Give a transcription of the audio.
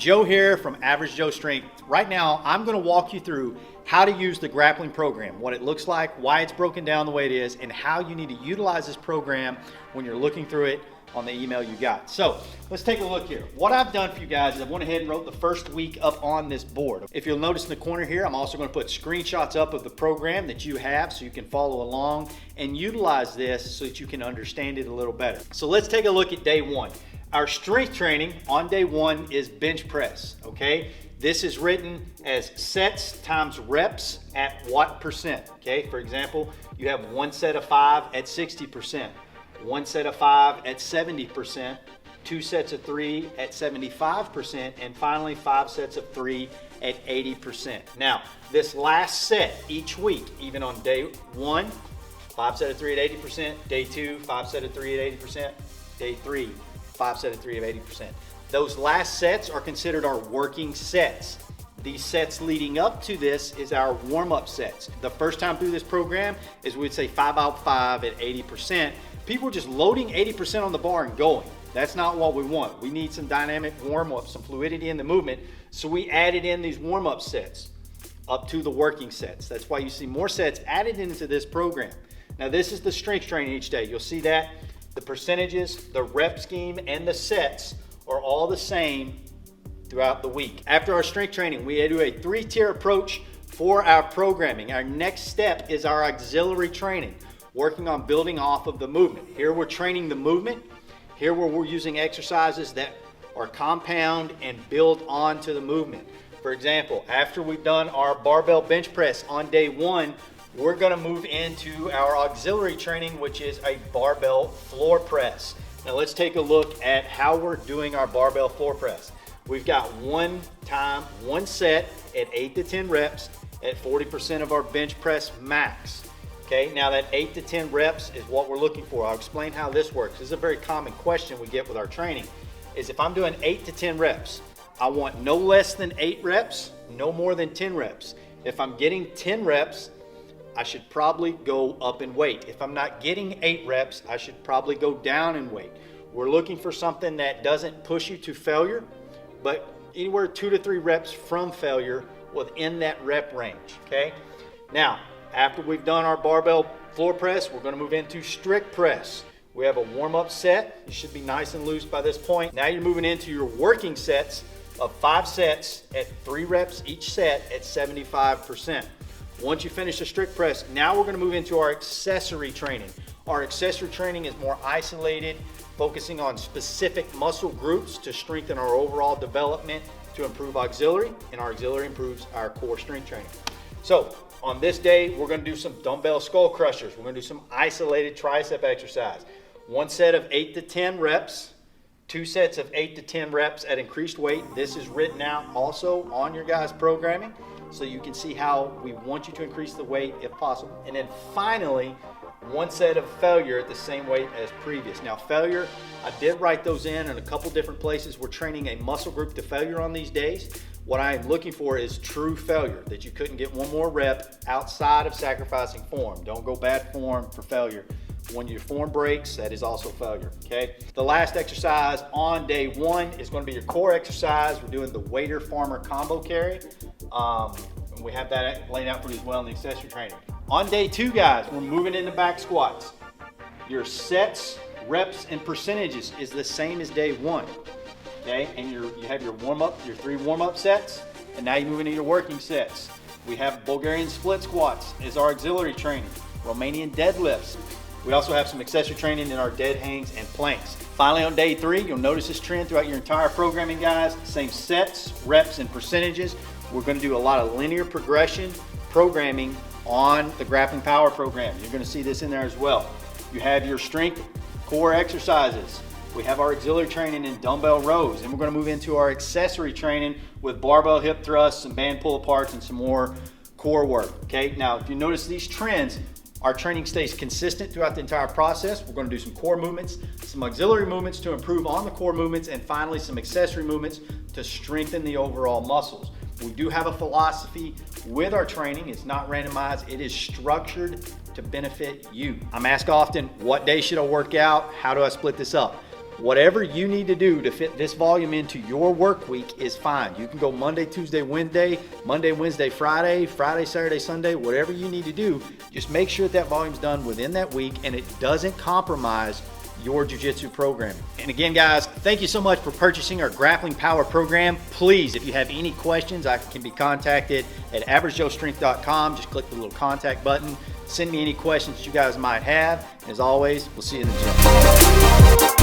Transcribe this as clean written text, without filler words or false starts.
Joe here from Average Joe Strength. Right now, I'm going to walk you through how to use the grappling program, what it looks like, why it's broken down the way it is, and how you need to utilize this program when you're looking through it on the email you got. So let's take a look here. What I've done for you guys is I went ahead and wrote the first week up on this board. If you'll notice in the corner here, I'm also going to put screenshots up of the program that you have so you can follow along and utilize this so that you can understand it a little better. So let's take a look at day one. Our strength training on day one is bench press, okay? This is written as sets times reps at what percent, okay? For example, you have one set of 5 at 60%, one set of 5 at 70%, two sets of 3 at 75%, and finally 5 sets of 3 at 80%. Now, this last set each week, even on day one, 5 set of 3 at 80%, day two, 5 set of 3 at 80%, day three, 5 set of 3 at 80%. Those last sets are considered our working sets. These sets leading up to this is our warm-up sets. The first time through this program is we'd say 5 out 5 at 80%. People are just loading 80% on the bar and going. That's not what we want. We need some dynamic warm-up, some fluidity in the movement. So we added in these warm-up sets up to the working sets. That's why you see more sets added into this program. Now this is the strength training each day. You'll see that the percentages, the rep scheme, and the sets are all the same throughout the week. After our strength training, we do a 3-tier approach for our programming. Our next step is our auxiliary training, working on building off of the movement. Here we're training the movement. Here we're using exercises that are compound and build onto the movement. For example, after we've done our barbell bench press on day one, we're gonna move into our auxiliary training, which is a barbell floor press. Now let's take a look at how we're doing our barbell floor press. We've got one set at 8 to 10 reps at 40% of our bench press max. Okay, now that 8 to 10 reps is what we're looking for. I'll explain how this works. This is a very common question we get with our training, is if I'm doing 8 to 10 reps, I want no less than 8 reps, no more than 10 reps. If I'm getting 10 reps, I should probably go up in weight. If I'm not getting 8 reps, I should probably go down in weight. We're looking for something that doesn't push you to failure, but anywhere 2 to 3 reps from failure within that rep range, okay? Now, after we've done our barbell floor press, we're gonna move into strict press. We have a warm-up set. You should be nice and loose by this point. Now you're moving into your working sets of 5 sets at 3 reps each set at 75%. Once you finish the strict press, now we're gonna move into our accessory training. Our accessory training is more isolated, focusing on specific muscle groups to strengthen our overall development to improve auxiliary, and our auxiliary improves our core strength training. So on this day, we're gonna do some dumbbell skull crushers. We're gonna do some isolated tricep exercise. One set of 8 to 10 reps, 2 sets of 8 to 10 reps at increased weight. This is written out also on your guys' programming, so you can see how we want you to increase the weight if possible. And then finally, one set of failure at the same weight as previous. Now failure, I did write those in a couple different places. We're training a muscle group to failure on these days. What I'm looking for is true failure, that you couldn't get one more rep outside of sacrificing form. Don't go bad form for failure. When your form breaks, that is also failure, okay? The last exercise on day one is gonna be your core exercise. We're doing the waiter farmer combo carry. We have that laid out for you as well in the accessory training. On day two, guys, we're moving into back squats. Your sets, reps, and percentages is the same as day one, okay? And you have your warm-up, your 3 warm-up sets, and now you move into your working sets. We have Bulgarian split squats as our auxiliary training, Romanian deadlifts. We also have some accessory training in our dead hangs and planks. Finally, on day 3, you'll notice this trend throughout your entire programming, guys. Same sets, reps, and percentages. We're gonna do a lot of linear progression programming on the Grappling Power Program. You're gonna see this in there as well. You have your strength core exercises. We have our auxiliary training in dumbbell rows, and we're gonna move into our accessory training with barbell hip thrusts, some band pull aparts, and some more core work, okay? Now, if you notice these trends, our training stays consistent throughout the entire process. We're gonna do some core movements, some auxiliary movements to improve on the core movements, and finally some accessory movements to strengthen the overall muscles. We do have a philosophy with our training. It's not randomized, it is structured to benefit you. I'm asked often, what day should I work out? How do I split this up? Whatever you need to do to fit this volume into your work week is fine. You can go Monday, Tuesday, Wednesday, Monday, Wednesday, Friday, Friday, Saturday, Sunday, whatever you need to do. Just make sure that volume's done within that week and it doesn't compromise your jiu-jitsu programming. And again, guys, thank you so much for purchasing our Grappling Power program. Please, if you have any questions, I can be contacted at averagejoestrength.com. Just click the little contact button. Send me any questions that you guys might have. As always, we'll see you in the gym.